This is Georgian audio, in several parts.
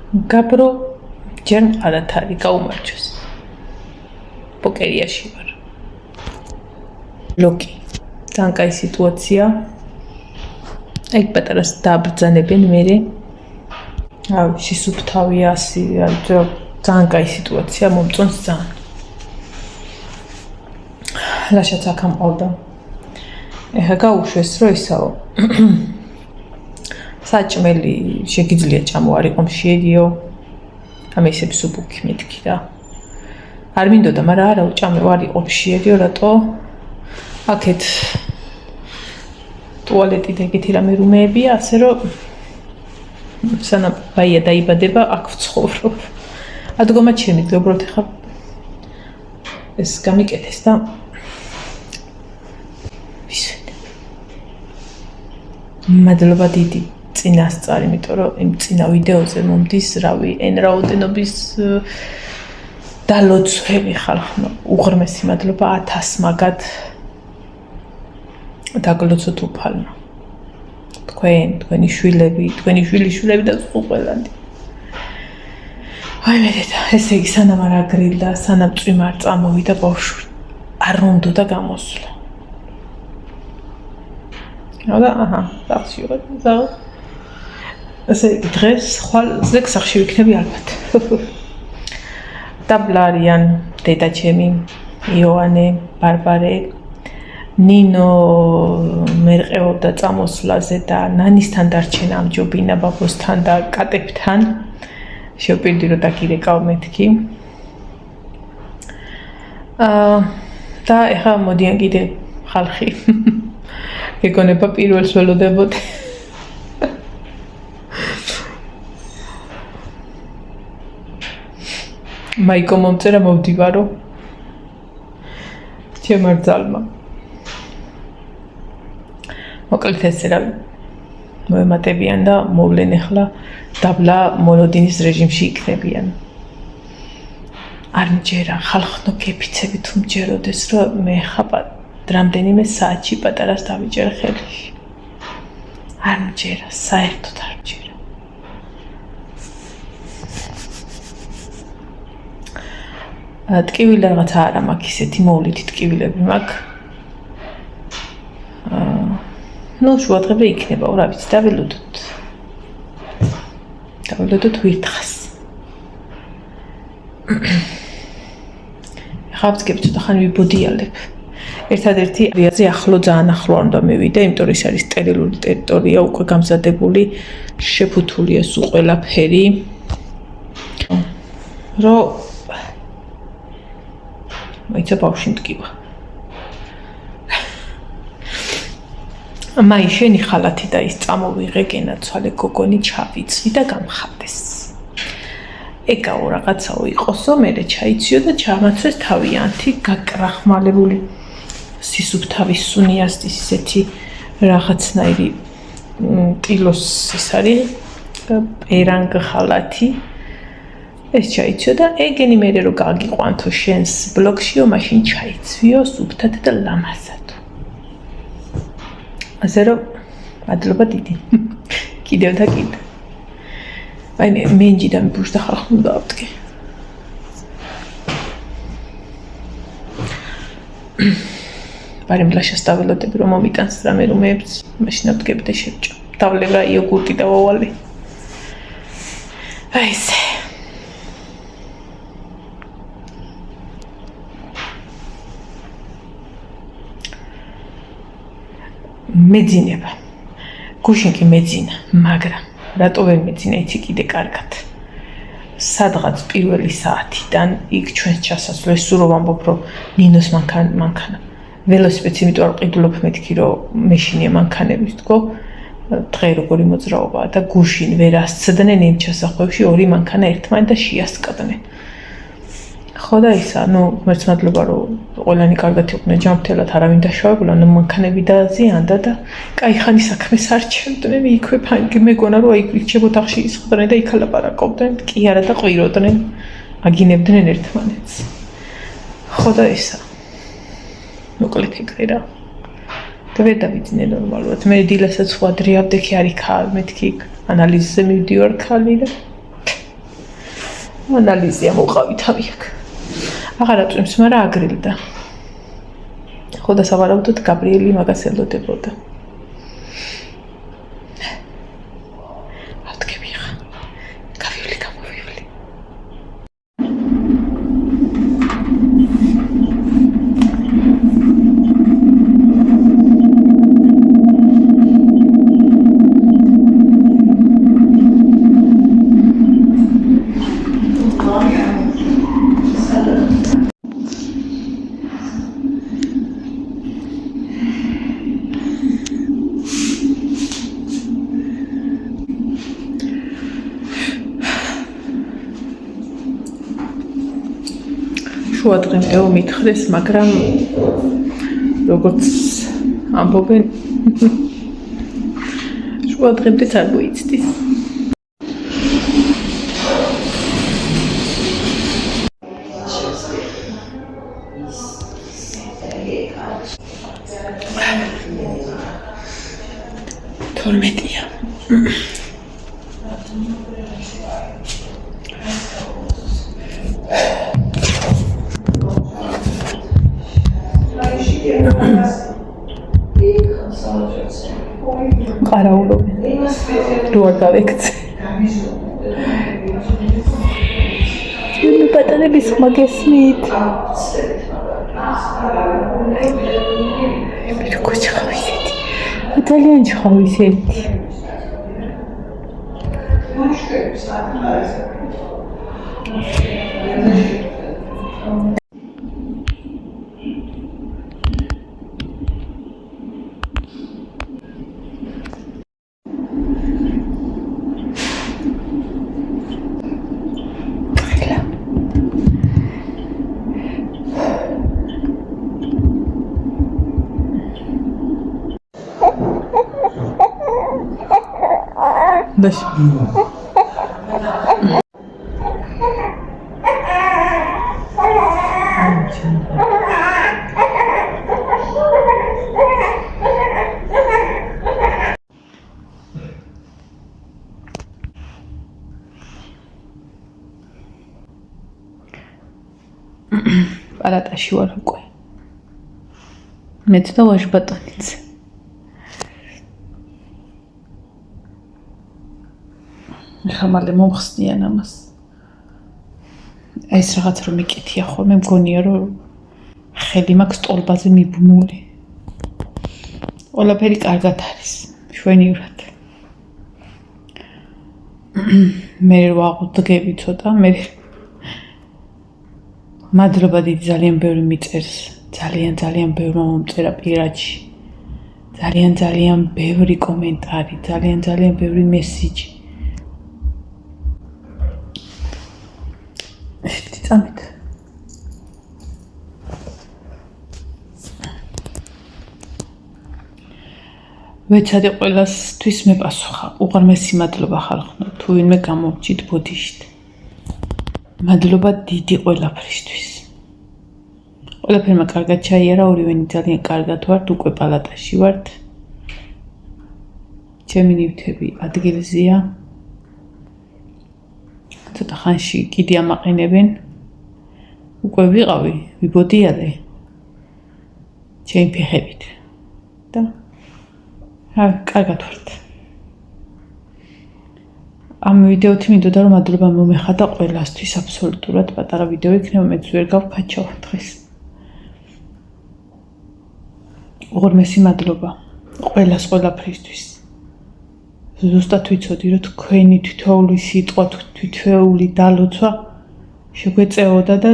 Gabro ჯერ მყარად არის გაუმარჯოს. პოკერიაში ვარ. ლოკი. ძალიან კაი სიტუაცია. ეგ პატარას დააბრძანებენ მერე. სისუფთავია, ძალიან კაი სიტუაცია, მომწონს ძალიან. ლაშაც აქ ამყავდა. ეხა გაუშვეს, რომ ისაო. საჭმელი შეგიძლია ჭამო არ იყო მშიერიო. ამისე სუბუქი მეთქი რა. არ მინდოდა, მაგრამ არა უჭამე არ იყო მშიერიო, რატო? აქეთ ტუალეტი და ეგეთი რამე რუმეებია, ასე რომ სანამ ბაია დაიბადება, აქ ვცხოვრობ. ადგომა შემიძლია უბრალოდ ეხა ეს გამიკეთეს და ვისვენე. მადლობა დიდი წინასწარ, იმიტომ რომ იმ წინა ვიდეოზე მომდის, რავი, n რაოდენობის დალოცვები ხალხმა. უღრმესი მადლობა 1000 მაგად დაგლოცოთ უფალმა. თქვენი შვილები, თქვენი შვილიშვილები და ყველანი. აი მე დედა, ესე იგი სანამ არ აგრილდა, სანამ წვიმა არ წამოვიდა ბავშვი, არ უნდა გამოსვლა. და აჰა, სახში ვარ, ზაო. ესე იგი დღეს ხვალ ზეგ სახში ვიქნები ალბათ. დაბლა არიან დედა ჩემი, იოანე, ბარბარე, ნინო მერყეობდა წამოსვლაზე და ნანისთან დარჩენა ამჯობინა ბაბოსთან და კატებთან. შევპირდი რომ დაგირეკავ მეთქი. და ეხლა მოდიან კიდე ხალხი. ეგონება პირველს ველოდებოდი. მაიკო მომწერა მოვდივარო. ჩემარძალმა. მოკლედ ესე რა მოემატებიან და მოვლენ ახლა დაბლა მოლოდინის რეჟიმში იქნებიან. არ მჯერა ხალხნო გეფიცები თუ მჯეროდეს რომ მე ხა რამდენიმე საათში პატარას დავიჯერ ხელში. არ მჯერა, საერთოდ არ მჯერა. ტკივილი რაღაცა არა მაქვს ისეთი მოვლითი ტკივილები მაქვს. ნუ შუადღე იქნება, რა ვიცი, დაველოდოთ. დაველოდოთ ვირთხას. ხა ვწკები ცოტა ხანი ვიბოდიალებ. ერთადერთი აზრი ახლო ძალიან ახლო არ უნდა მივიდე, იმიტომ რომ ის არის სტერილური ტერიტორია, უკვე გამზადებული, შეფუთულია სულ ყველაფერი. რომ მოიცა ბავშვი მტკივა. მაი შენი ხალათი და ის წამოვიღე გენაცვალე გოგონი ჩავიცვი და გამხატეს. ეგაო რაღაცაო იყოსო, მერე ჩაიციო და ჩამაცვეს თავიანთი გაკრახმალებული სისუფთავის სუნიასტის ისეთი რაღაცნაირი ტილოს ის არის პერანგ ხალათი. ეს ჩაიციო და ეგენი მერე რომ გაგიყვანთო შენს ბლოგშიო, მაშინ ჩაიცვიო სუფთად და ლამაზად. ასე რომ მადლობა დიდი. კიდევ და კიდევ. აი მე მენჯიდან მიბუშდა ხალხი უნდა ავდგე. ბარემ ლაშას დაველოდები რომ მომიტანს რამე რომეებს, მაშინ ავდგები და შევჭო. დავლებ რა იოგურტი და ვავალი. აი ესე. მეძინება. გუშინ კი მეძინა, მაგრამ რატო ვერ მეძინა იცი კიდე კარგად. სადღაც პირველი საათიდან იქ ჩვენს ჩასასვლელს სულ ვამბობ რომ ნინოს მანქანა. ველოსიპედს იმიტომ არ ყიდულობ მეთქი რომ მეშინია მანქანების თქო. დღე როგორი მოძრაობაა და გუშინ ვერ ასცდნენ იმ ჩასახვევში ორი მანქანა ერთმანეთს და შეასკდნენ. ხო და ისა, ნუ ღმერთს მადლობა რომ ყველანი კარგად იყვნენ ჯანმრთელად, არავინ დაშავებულა, ნუ მანქანები დააზიანდა და კაი ხანი საქმეს არ ჩემდნენ, იქვე ფანგი მეგონა რომ აი იქ ოთახში ისხდნენ და იქ ალაპარაკობდნენ, კი არა და ყვიროდნენ, აგინებდნენ ერთმანეთს. ხო და ისა. მოკლედ ეგრე რა. და ვერ დავიძინე ნორმალურად. მე დილასაც სხვა დრი აპტეკი არ იქა, მეთქი ანალიზზე მივდივარ ხალი და ანალიზია მოყავი თავი აქ. აღარ აწვიმს, მაგრამ აგრილდა. ხო და სავარაუდოდ გაბრიელი მაგას ელოდებოდა. ავდგები ხა. გავივლი, გამოვივლი. შუა დღემდე მითხრეს, მაგრამ როგორც ამბობენ, შუა დღემდეც არ მოიცდის. თორმეტია. ყარაულობენ. რო არ გავექცე. ბატონების ხმა გესმით. როგორ ჩხავისეთი. ძალიან ჩხავისეთი. Дальше. პალატაში ვარ უკვე. მეც და ვაჟბატონიც. ხამალე მომხსნიან ამას. ეს რაღაც რომ მიკითხია ხოლმე, მგონია რომ ხელი მაქვს ტოლბაზე მიბმული. ყველაფერი კარგად არის, შვენივრად. მე ვაღუდგები ცოტა, მე მადლობა დიდი ძალიან ბევრი მიწერს, ძალიან ბევრი მომწერა პირადში. ძალიან ბევრი კომენტარი, ძალიან ბევრი მესიჯი. წამით. ვეცადე ყველასთვის მეპასუხა. უღრმესი მადლობა ხალხო, თუ ვინმე გამოვჭით ბოდიშით. მადლობა დიდი ყველაფრისთვის. ყველაფერმა კარგად ჩაიარა, ორივენი ძალიან კარგად ვართ, უკვე პალატაში ვართ. ჩემი ნივთები ადგილზეა. ცოტა ხანში კიდე ამაყენებენ. უკვე ვიყავი, ვიბოდიალე. ჩემი ფეხებით. და კარგად ვართ. ამ ვიდეოთი მინდოდა რომ მადლობა მომეხადა ყველასთვის აბსოლუტურად პატარა ვიდეო იქნება, მეც ვერ გავქაჩავ დღეს. უღრმესი მადლობა ყველაფრისთვის. ზუსტად ვიცოდი რომ თქვენი თითოეული სიტყვა, თითოეული დალოცვა შეგვეწეოდა და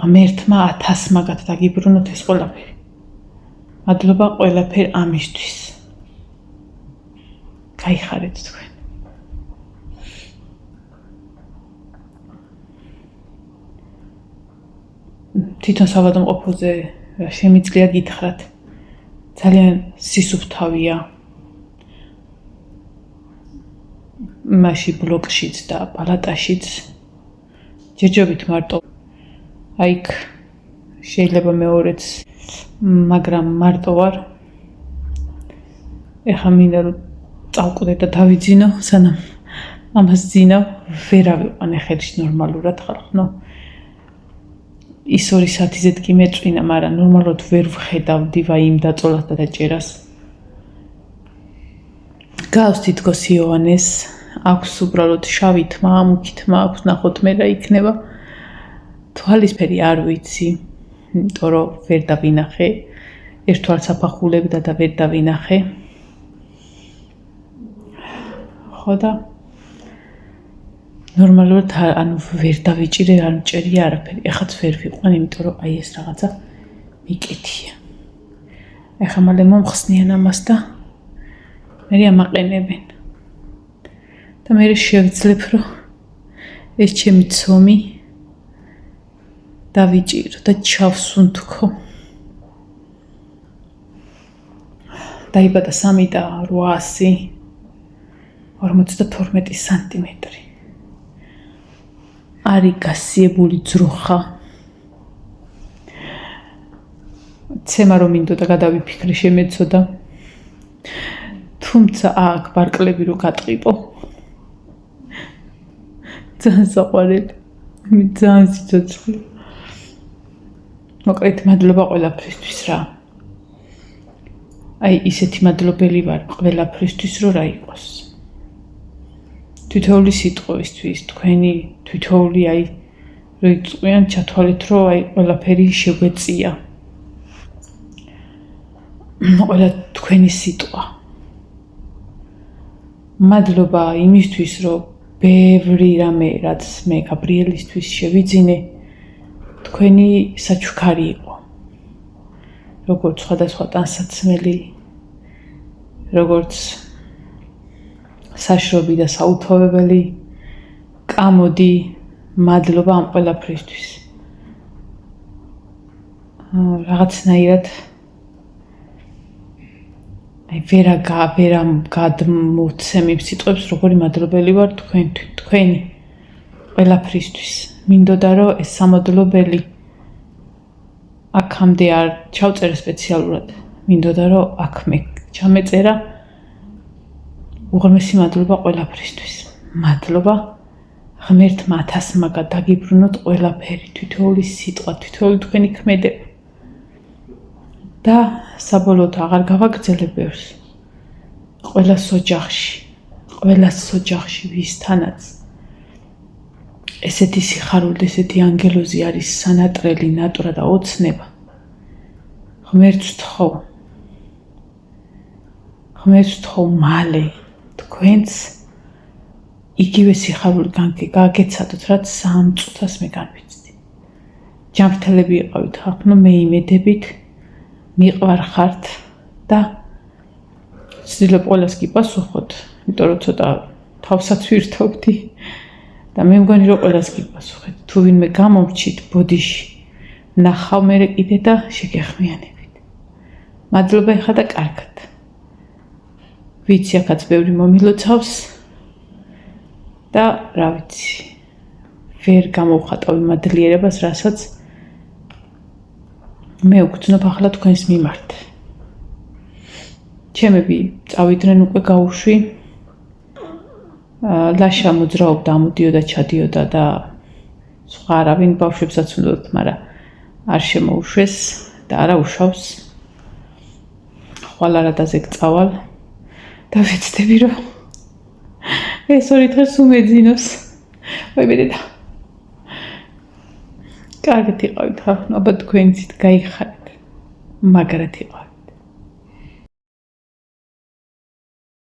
ღმერთმა 1000 მაგათ დაგიბრუნოთ ეს ყველაფერი. მადლობა ყველაფერ ამისთვის. გაიხარეთ თქვენ. თვითონ სავადმყოფოზე რა შემიძლია გითხრათ. ძალიან სისუფთავია. მასში ბლოკშიც და პალატაშიც ჯერჯერობით მარტო აიქ შეიძლება მეორეც, მაგრამ მარტო ვარ. ეხლა მინდა რომ წავკვდე და დავიძინო, სანამ ამას ძინა ვერ ავიყვანე ხელში ნორმალურად ხალხო. ის 2 საათიზეთ კი მეწვინა, მაგრამ ნორმალურად ვერ ვხედავდი ვაი იმ დაწოლას და დაჭერას. გავს თითქოს იოანეს, აქვს უბრალოდ შავი თმა, მუქი თმა აქვს, ნახოთ მე რა იქნება. თვალისფერი არ ვიცი, იმიტომ რომ ვერ დავინახე. ერთ თვალს აფახულებდა და ვერ დავინახე. ხო და ნორმალურად ანუ ვერ დავიჭირე, არ მჭერია არაფერი. ეხაც ვერ ვიყვან, იმიტომ რომ აი ეს რაღაცა მიკეთია. ეხა მალე მომხსნიან ამას და მე ამაყენებენ. და მე შევძლებ, რომ ეს ჩემი ცომი დავიჭირო და ჩავსუნთქო. დაიბადა 3.842 სანტიმეტრი. არის გასიებული ძროხა. ცემა რომ მინდოდა გადავიფიქრე შემეცოდა. თუმცა აქ ბარკლები რო გატყიპო. ძალიან საყვარელი. მე ძალიან სიცოცხლე. მოკლედ მადლობა ყველაფრისთვის რა. აი ისეთი მადლობელი ვარ ყველაფრისთვის რომ რა იყოს. თითოეული სიტყვისთვის, თქვენი თითოეული აი რო იწყვიან ჩათვალეთ რომ აი ყველაფერი შეგვეწია. ყველა თქვენი სიტყვა. მადლობა იმისთვის რომ ბევრი რამე რაც მე გაბრიელისთვის შევიძინე თქვენი საჩუქარი იყო. როგორც სხვადასხვა ტანსაცმელი, როგორც საშრობი და საუთოვებელი, კამოდი, მადლობა ამ ყველაფრისთვის. რაღაცნაირად აი ვერა გადმოცემ იმ სიტყვებს, როგორი მადლობელი ვარ თქვენი ყველაფრისთვის. მინდოდა რომ ეს სამადლობელი აქამდე არ ჩავწერე სპეციალურად. მინდოდა რომ აქ მე ჩამეწერა უღრმესი მადლობა ყველაფრისთვის. მადლობა ღმერთმა 1000 გადაგიბრუნოთ ყველაფერი, თითოეული სიტყვა, თითოეული თქვენი ქმედება. და საბოლოოდ აღარ გავაგრძელებ ბევრს. ყველას ოჯახში ვისთანაც ესეთი სიხარული, ესეთი ანგელოზი არის სანატრელი, ნატურა და ოცნება. ღმერთს ვთხოვ მალე თქვენს იგივე სიხარული გაგეცადოთ, რაც 3 წუთას მე განვიცდი. ჯანმრთელები იყავით ხალხო, მე იმედებით მიყვარ ხართ და ვცდილობ ყველას გიპასუხოთ, იმიტომ რომ ცოტა თავსაც ვირთობდი და მე მგონი რომ ყველას გიპასუხეთ. თუ ვინმე გამომრჩით ბოდიში, ნახავ მე კიდე და შეგეხმიანებით. მადლობა ეხა და კარგად. ვიცი აქაც ბევრი მომილოცავს და რა ვიცი, ვერ გამოვხატავ იმ მადლიერებას, რასაც მე უგრძნობ ახლა თქვენს მიმართ. ჩემები წავიდნენ უკვე გაუშვი. ლაშა მოძრაობდა, ამოდიოდა, ჩადიოდა და სხვა არავინ ბავშვებსაც უნდათ, მაგრამ არ შემოუშვეს და არა უშავს. ხვალ არადაზე გწავალ და ვეცდები რომ ეს 2 დღე უმეძინოს. ვაიბედედა. კარგად იყავით ხალხო, აბა თქვენიცით გაიხარეთ. მაგრად იყავით.